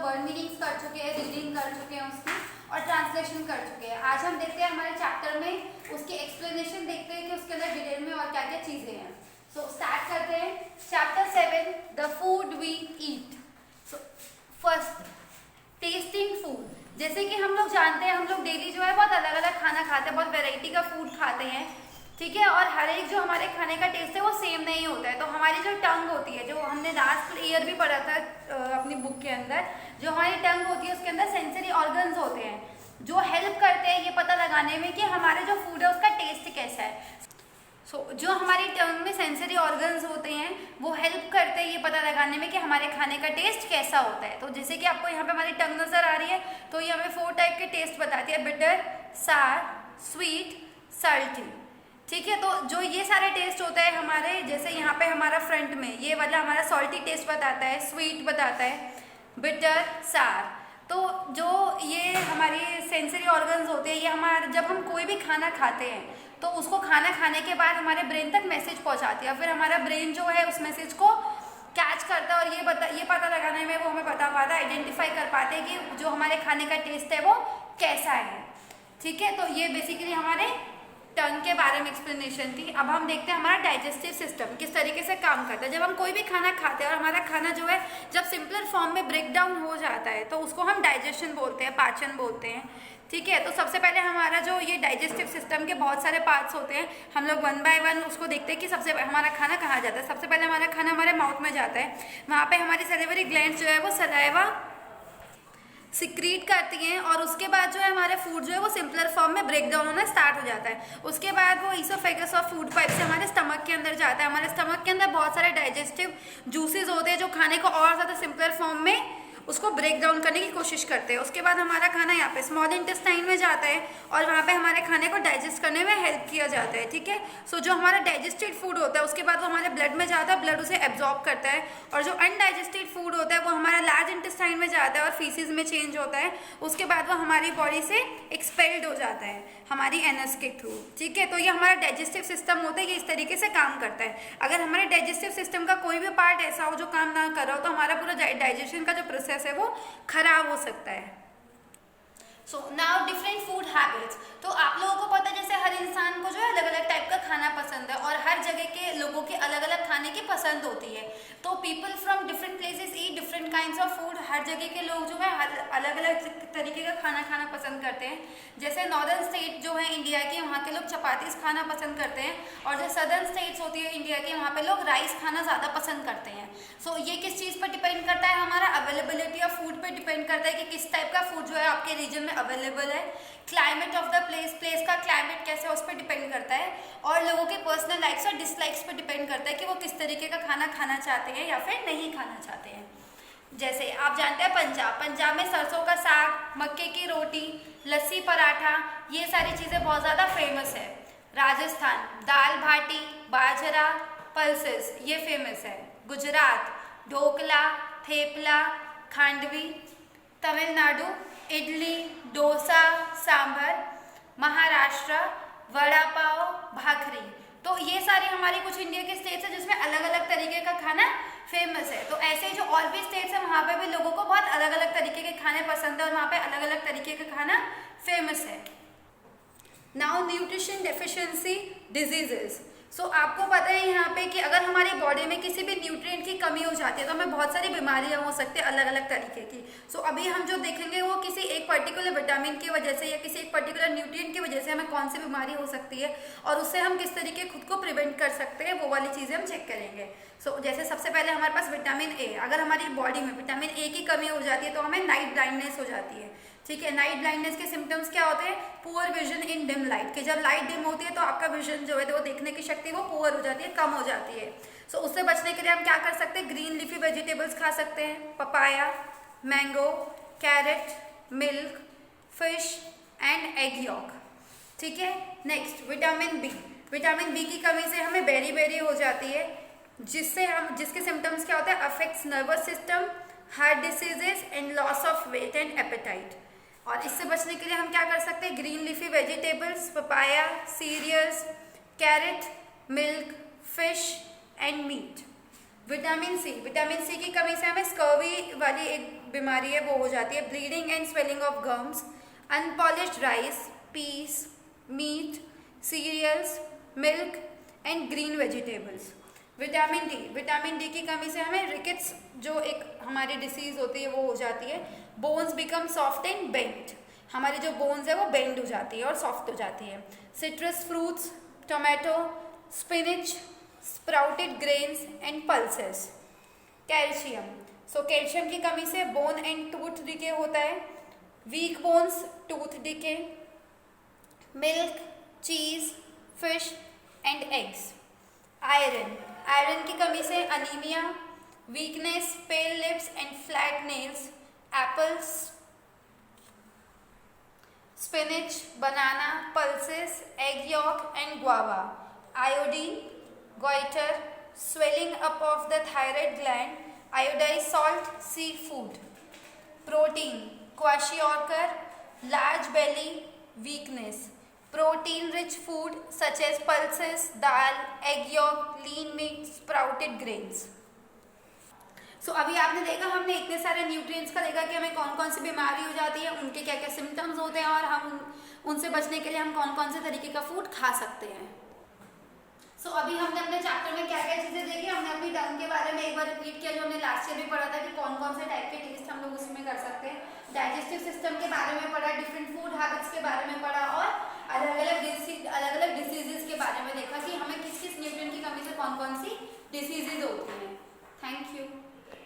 Word meanings कर चुके हैं, रीडिंग कर चुके हैं उसकी और ट्रांसलेशन कर चुके हैं। आज हम देखते हैं हमारे चैप्टर में उसकी एक्सप्लेनेशन देखते हैं कि उसके अंदर डिटेल में और क्या क्या चीज़ें हैं। सो स्टार्ट करते हैं। Chapter 7 the food we eat. So first tasting food. जैसे कि हम लोग जानते हैं हम लोग डेली जो है बहुत अलग अलग खाना खाते हैं, बहुत वैरायटी का फूड खाते हैं, ठीक है। और हर एक जो हमारे खाने का टेस्ट है वो सेम नहीं होता है। तो हमारी जो टंग होती है, जो हमने लास्ट ईयर भी पढ़ा था अपनी बुक के अंदर, जो हमारी टंग होती है उसके अंदर सेंसरी ऑर्गन्स होते हैं जो हेल्प करते हैं ये पता लगाने में कि हमारे जो फूड है उसका टेस्ट कैसा है। जो हमारी टंग में सेंसरी ऑर्गन्स होते हैं वो हेल्प करते हैं ये पता लगाने में कि हमारे खाने का टेस्ट कैसा होता है। तो जैसे कि आपको यहाँ पे हमारी टंग नज़र आ रही है, तो ये हमें 4 टाइप के टेस्ट बताती है, बिटर, सार, स्वीट, सल्टी, ठीक है। तो जो ये सारे टेस्ट होते हैं हमारे, जैसे यहाँ पे हमारा फ्रंट में ये वाला हमारा सॉल्टी टेस्ट बताता है, स्वीट बताता है, बिटर, सार। तो जो ये हमारी सेंसरी ऑर्गन्स होते हैं ये हमारे, जब हम कोई भी खाना खाते हैं तो उसको खाना खाने के बाद हमारे ब्रेन तक मैसेज पहुंचाती है, फिर हमारा ब्रेन जो है उस मैसेज को कैच करता है और ये पता लगाने में वो हमें बता पाता है, आइडेंटिफाई कर पाते हैं कि जो हमारे खाने का टेस्ट है वो कैसा है, ठीक है। तो ये बेसिकली हमारे टंग के बारे में एक्सप्लेनेशन थी। अब हम देखते हैं हमारा डाइजेस्टिव सिस्टम किस तरीके से काम करता है। जब हम कोई भी खाना खाते हैं और हमारा खाना जो है जब सिंपलर फॉर्म में ब्रेक डाउन हो जाता है तो उसको हम डाइजेशन बोलते हैं, पाचन बोलते हैं, ठीक है। तो सबसे पहले हमारा जो ये डाइजेस्टिव सिस्टम के बहुत सारे पार्ट्स होते हैं, हम लोग 1 बाय 1 उसको देखते हैं कि सबसे हमारा खाना कहाँ जाता है। सबसे पहले हमारा खाना हमारे माउथ में जाता है, वहाँ पे हमारी सैलिवरी ग्लैंड्स जो है वो सलाइवा सिक्रीट करती हैं और उसके बाद जो है हमारे फूड जो है वो सिंपलर फॉर्म में ब्रेक डाउन होना स्टार्ट हो जाता है। उसके बाद वो ईसोफेगस और फूड पाइप से हमारे स्टमक के अंदर जाता है। हमारे स्टमक के अंदर बहुत सारे डाइजेस्टिव जूसेस होते हैं जो खाने को और ज़्यादा सिंपलर फॉर्म में उसको ब्रेक डाउन करने की कोशिश करते हैं। उसके बाद हमारा खाना यहाँ पे स्मॉल इंटेस्टाइन में जाता है और वहाँ पे हमारे खाने को डाइजेस्ट करने में हेल्प किया जाता है, ठीक है। सो जो हमारा डाइजेस्टेड फूड होता है उसके बाद वो हमारे ब्लड में जाता है, ब्लड उसे एब्जॉर्ब करता है, और जो अनडाइजेस्टेड फूड होता है वो हमारा लार्ज इंटेस्टाइन में जाता है और फीसिस में चेंज होता है। उसके बाद वो हमारी बॉडी से एक्सपेल्ड हो जाता है हमारी एनस के थ्रू, ठीक है। तो ये हमारा डाइजेस्टिव सिस्टम होता है, ये इस तरीके से काम करता है। अगर हमारे डाइजेस्टिव सिस्टम का कोई भी पार्ट ऐसा हो जो काम ना कर रहा हो तो हमारा पूरा डाइजेशन का जो प्रोसेस है वो खराब हो सकता है। So now different food habits. तो आप लोगों को पता है जैसे हर इंसान को जो है अलग अलग टाइप का खाना पसंद है और हर जगह के लोगों के अलग अलग खाने की पसंद होती है। तो people from different places eat different kinds of food. हर जगह के लोग जो है अलग अलग तरीके का खाना खाना पसंद करते हैं। जैसे नॉर्दर्न स्टेट जो है इंडिया के, वहाँ के लोग चपातीस खाना पसंद करते हैं, और जो सदर्न स्टेट्स होती है इंडिया की, वहाँ पे लोग राइस खाना ज़्यादा पसंद करते हैं। सो ये किस चीज़ पर डिपेंड करता है, हमारा अवेलेबिलिटी ऑफ फूड पर डिपेंड करता है कि किस टाइप का फूड जो है आपके रीजन में अवेलेबल है। क्लाइमेट ऑफ द प्लेस का क्लाइमेट कैसे है उस पर डिपेंड करता है, और लोगों के पर्सनल लाइक्स और डिसलाइक्स पर डिपेंड करता है कि वो किस तरीके का खाना खाना चाहते हैं या फिर नहीं खाना चाहते हैं। जैसे आप जानते हैं पंजाब में सरसों का साग, मक्के की रोटी, लस्सी पराठा, ये सारी चीज़ें बहुत ज़्यादा फेमस है। राजस्थान दाल बाटी, बाजरा, पल्सेस, ये फेमस है। गुजरात ढोकला, थेपला, खांडवी। तमिलनाडु इडली, डोसा, सांभर। महाराष्ट्र वड़ा पाव, भाखरी। तो ये सारी हमारी कुछ इंडिया के स्टेट्स हैं जिसमें अलग अलग तरीके का खाना फेमस है। तो ऐसे ही जो और भी स्टेट्स हैं वहाँ पे भी लोगों को बहुत अलग अलग तरीके के खाने पसंद है और वहाँ पे अलग अलग तरीके का खाना फेमस है। Now nutrition deficiency diseases. So आपको पता है यहाँ पे कि अगर हमारी बॉडी में किसी भी न्यूट्रिएंट की कमी हो जाती है तो हमें बहुत सारी बीमारियाँ हो सकती है अलग अलग तरीके की। सो अभी हम जो देखेंगे वो किसी एक पर्टिकुलर विटामिन की वजह से या किसी एक पर्टिकुलर न्यूट्रिएंट की वजह से हमें कौन सी बीमारी हो सकती है और उससे हम किस तरीके खुद को प्रिवेंट कर सकते हैं, वो वाली चीज़ें हम चेक करेंगे। सो जैसे सबसे पहले हमारे पास विटामिन ए, अगर हमारी बॉडी में विटामिन ए की कमी हो जाती है तो हमें नाइट ब्लाइंडनेस हो जाती है, ठीक है। नाइट ब्लाइंडनेस के सिम्टम्स क्या होते हैं? Poor vision in dim light, कि जब लाइट डिम होती है तो आपका विजन जो है वो देखने की शक्ति वो पुअर हो जाती है, कम हो जाती है। सो उससे बचने के लिए हम क्या कर सकते हैं? ग्रीन लीफी वेजिटेबल्स खा सकते हैं, papaya, mango, carrot, milk, fish and egg yolk, ठीक है। Next vitamin B. Vitamin B की कमी से हमें बेरी हो जाती है, जिसके सिम्टम्स क्या होते हैं? Affects nervous system, heart diseases and loss of weight and appetite. और इससे बचने के लिए हम क्या कर सकते हैं? Green leafy vegetables, papaya, cereals, carrot, milk, fish and meat. Vitamin C की कमी से हमें स्कर्वी वाली एक बीमारी है वो हो जाती है, bleeding and swelling of gums, unpolished rice, peas, meat, cereals, milk and green vegetables. Vitamin D की कमी से हमें रिकेट्स जो एक हमारी डिसीज होती है वो हो जाती है, bones become soft and bend, हमारी जो बोन्स है वो बेंड हो जाती है और सॉफ्ट हो जाती है। Citrus fruits, tomato, spinach, sprouted grains and pulses. Calcium, so calcium की कमी से बोन एंड टूथ डिके होता है, weak bones, tooth decay. Milk, cheese, fish and eggs. Iron की कमी से anaemia, weakness, pale lips and flat nails. Apples, spinach, banana, pulses, egg yolk and guava. Iodine, goiter, swelling up of the thyroid gland, iodized salt, seafood. Protein, kwashiorkor, large belly, weakness. Protein rich food such as pulses, dal, egg yolk, lean meat, sprouted grains. सो अभी आपने देखा, हमने इतने सारे nutrients का देखा कि हमें कौन कौन सी बीमारी हो जाती है, उनके क्या क्या सिम्टम्स होते हैं और हम उनसे बचने के लिए हम कौन कौन से तरीके का फूड खा सकते हैं। सो अभी हमने अपने चैप्टर में क्या क्या चीज़ें देखी, हमने अपनी टंग के बारे में एक बार रिपीट किया जो हमने लास्ट ईयर भी पढ़ा था कि कौन कौन से टाइप के टेस्ट हम लोग उसमें कर सकते हैं, डाइजेस्टिव सिस्टम के बारे में पढ़ा, डिफरेंट फूड हैबिट्स के बारे में पढ़ा और अलग अलग डिसीजेस के बारे में देखा कि हमें किस किस न्यूट्रिएंट की कमी से कौन कौन सी डिसीजेज होती हैं। Thank you.